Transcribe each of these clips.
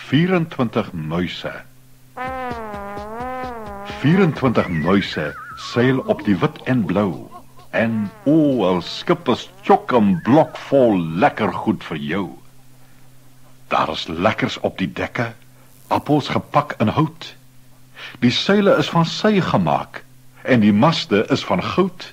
24 muise. 24 muise seil op die wit en blou. En al skip is tjok en blok vol lekker goed vir jou. Daar is lekkers op die dekke, appels gepak in hout. Die seile is van sy gemaak en die maste is van goud.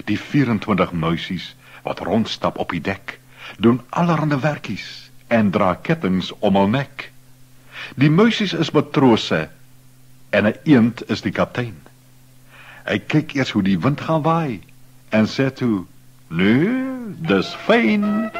Die 24 muisies wat rondstap op die dek, doen allerhande werkies en dra kettings om hul nek. Die muisies is matrose en 'n eend is die kaptein. Hy kyk eers hoe die wind gaan waai en sê toe, "Nee, dis fyn."